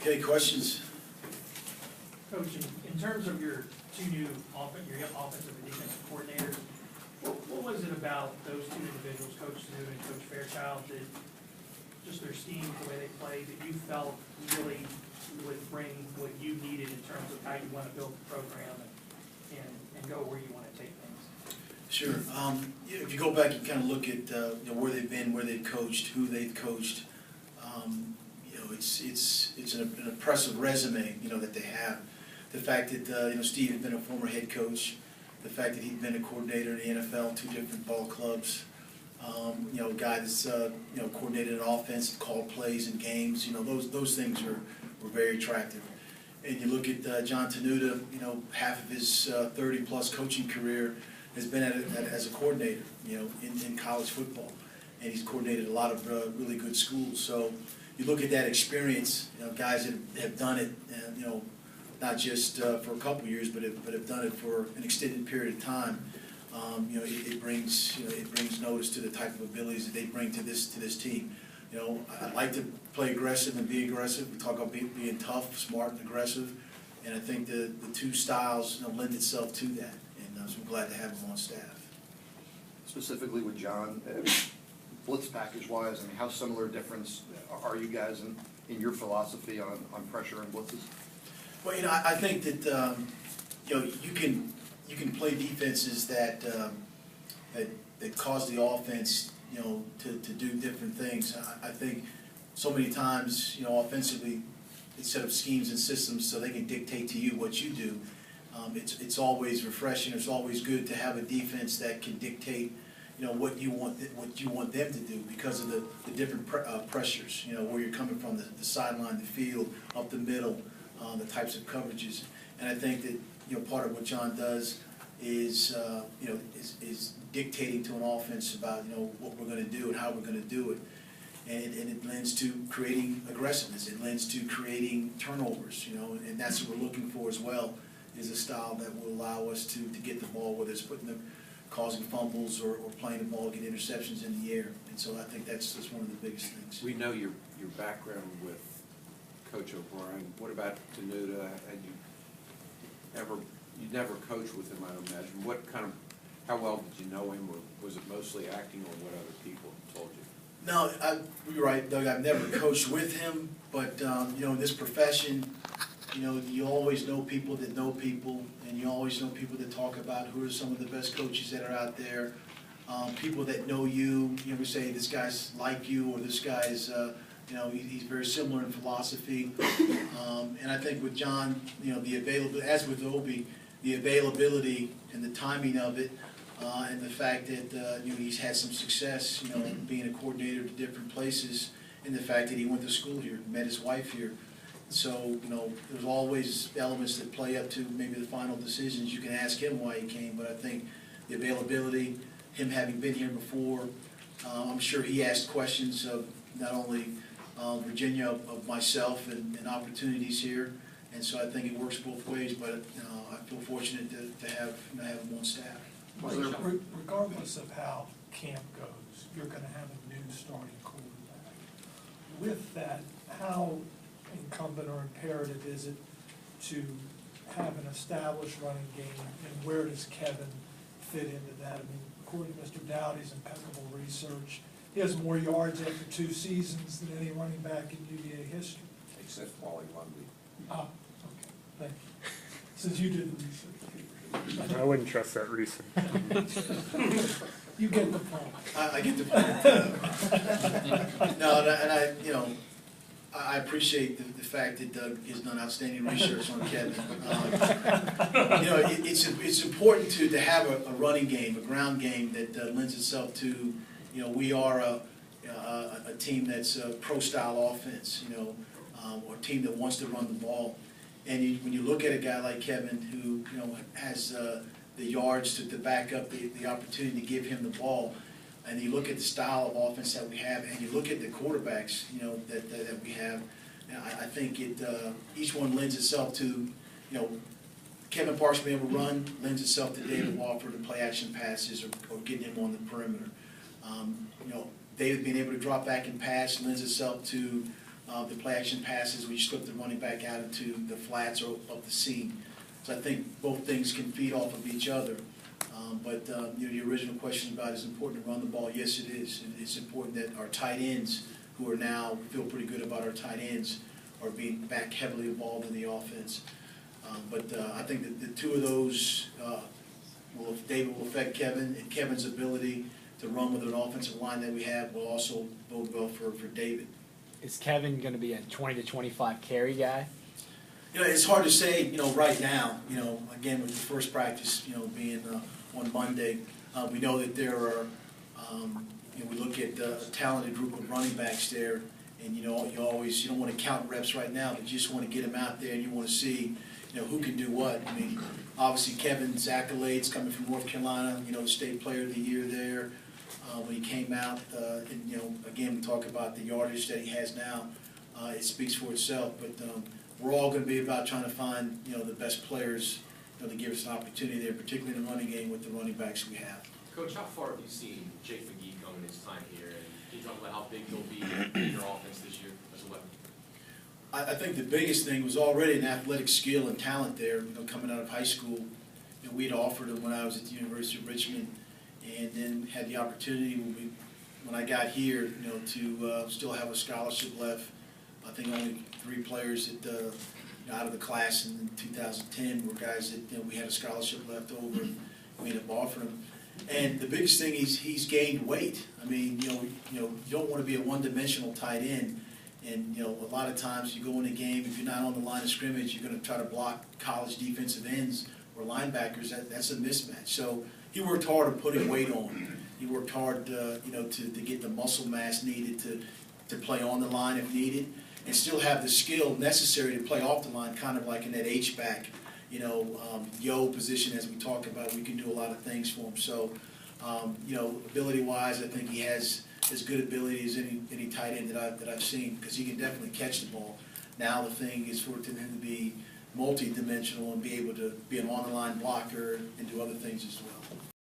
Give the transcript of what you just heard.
Okay, questions? Coach, in terms of your two new offensive and defensive coordinators, what was it about those two individuals, Coach Tenuta and Coach Fairchild, that just their scheme, the way they play, that you felt really would bring what you needed in terms of how you want to build the program and go where you want to take things? Sure. If you go back and kind of look at where they've been, where they've coached, who they've coached, it's an impressive resume that they have. The fact that Steve had been a former head coach, the fact that he'd been a coordinator in the NFL, 2 different ball clubs, a guy that's coordinated an offense, called plays and games. Those things were very attractive. And you look at John Tenuta, half of his 30-plus coaching career has been as a coordinator, in college football, and he's coordinated a lot of really good schools. So you look at that experience, guys that have done it, not just for a couple years, but have done it for an extended period of time. It brings notice to the type of abilities that they bring to this team. I like to play aggressive and be aggressive. We talk about being tough, smart, and aggressive, and I think the two styles lend itself to that. And so I'm glad to have him on staff. Specifically with John, blitz package-wise, how similar a difference are you guys in your philosophy on pressure and blitzes? Well, I think that you can play defenses that cause the offense to do different things. I think so many times offensively they set up schemes and systems so they can dictate to you what you do. It's always refreshing. It's always good to have a defense that can dictate what you want them to do because of the different pressures. Where you're coming from, the sideline, the field, up the middle, the types of coverages. And I think that part of what John does is dictating to an offense about what we're going to do and how we're going to do it. And it lends to creating aggressiveness. It lends to creating turnovers. And that's what we're looking for as well. Is a style that will allow us to get the ball, whether it's causing fumbles or playing the ball, get interceptions in the air. And so I think that's one of the biggest things. We know your background with Coach O'Brien. What about Tenuta? Had you never coached with him, I don't imagine. How well did you know him, or was it mostly acting on what other people told you? No, you're right, Doug. I've never coached with him, but in this profession, you always know people that know people, and you always know people that talk about who are some of the best coaches that are out there. People that know you, we say this guy's like you, or this guy's, he's very similar in philosophy. And I think with John, the availability, as with Obi, the availability and the timing of it, and the fact that he's had some success, being a coordinator to different places, and the fact that he went to school here, met his wife here. So, there's always elements that play up to maybe the final decisions. You can ask him why he came, but I think the availability, him having been here before, I'm sure he asked questions of not only Virginia, of myself and opportunities here, and so I think it works both ways, but I feel fortunate to have him on staff. Regardless of how camp goes, you're going to have a new starting quarterback. With that, how incumbent or imperative is it to have an established running game, and where does Kevin fit into that? According to Mr. Dowdy's impeccable research, he has more yards after 2 seasons than any running back in UVA history. Except Wally Lundy. Ah, okay, thank you. Since you did the research. I wouldn't trust that reason. You get the point. I get the point. No, and I appreciate the fact that Doug has done outstanding research on Kevin. It's important to have a running game, a ground game that lends itself to, we are a team that's a pro-style offense, or a team that wants to run the ball. And when you look at a guy like Kevin who, has the yards to back up the opportunity to give him the ball, and you look at the style of offense that we have, and you look at the quarterbacks, that we have, I think each one lends itself to, Kevin Parks being able to run lends itself to David Wofford to play action passes or getting him on the perimeter. David being able to drop back and pass lends itself to the play action passes, we slip the running back out into the flats or up the seam. So I think both things can feed off of each other. But you know, the original question about is it important to run the ball? Yes, it is. It's important that our tight ends, who are now, feel pretty good about our tight ends, are being back heavily involved in the offense. But I think that the two of those, David will affect Kevin, and Kevin's ability to run with an offensive line that we have will also bode well for David. Is Kevin going to be a 20 to 25 carry guy? You know, it's hard to say, you know, right now, you know, again, with the first practice, you know, being on Monday, we know that there are, you know, we look at a talented group of running backs there, and, you know, you don't want to count reps right now, but you just want to get them out there and you want to see, you know, who can do what. I mean, obviously Kevin's accolades coming from North Carolina, you know, the state player of the year there, when he came out, and, you know, again, we talk about the yardage that he has now, it speaks for itself, but we're all going to be about trying to find, you know, the best players, you know, to give us an opportunity there, particularly in the running game with the running backs we have. Coach, how far have you seen Jake McGee come in his time here, and can you talk about how big he'll be in your offense this year as a weapon? I think the biggest thing was already an athletic skill and talent there, you know, coming out of high school. You know, we'd offered him when I was at the University of Richmond, and then had the opportunity when I got here, you know, to still have a scholarship left. I think only 3 players that, you know, out of the class in 2010 were guys that, you know, we had a scholarship left over, and we ended up offering them. And the biggest thing is he's gained weight. I mean, you don't want to be a one-dimensional tight end. And, you know, a lot of times you go in a game, if you're not on the line of scrimmage, you're going to try to block college defensive ends or linebackers. That's a mismatch. So he worked hard at putting weight on. He worked hard, you know, to get the muscle mass needed to play on the line if needed, and still have the skill necessary to play off the line, kind of like in that H-back, you know, yo position as we talk about. We can do a lot of things for him. So, you know, ability-wise, I think he has as good ability as any tight end that I've seen, because he can definitely catch the ball. Now the thing is for him to be multi-dimensional and be able to be an on-the-line blocker and do other things as well.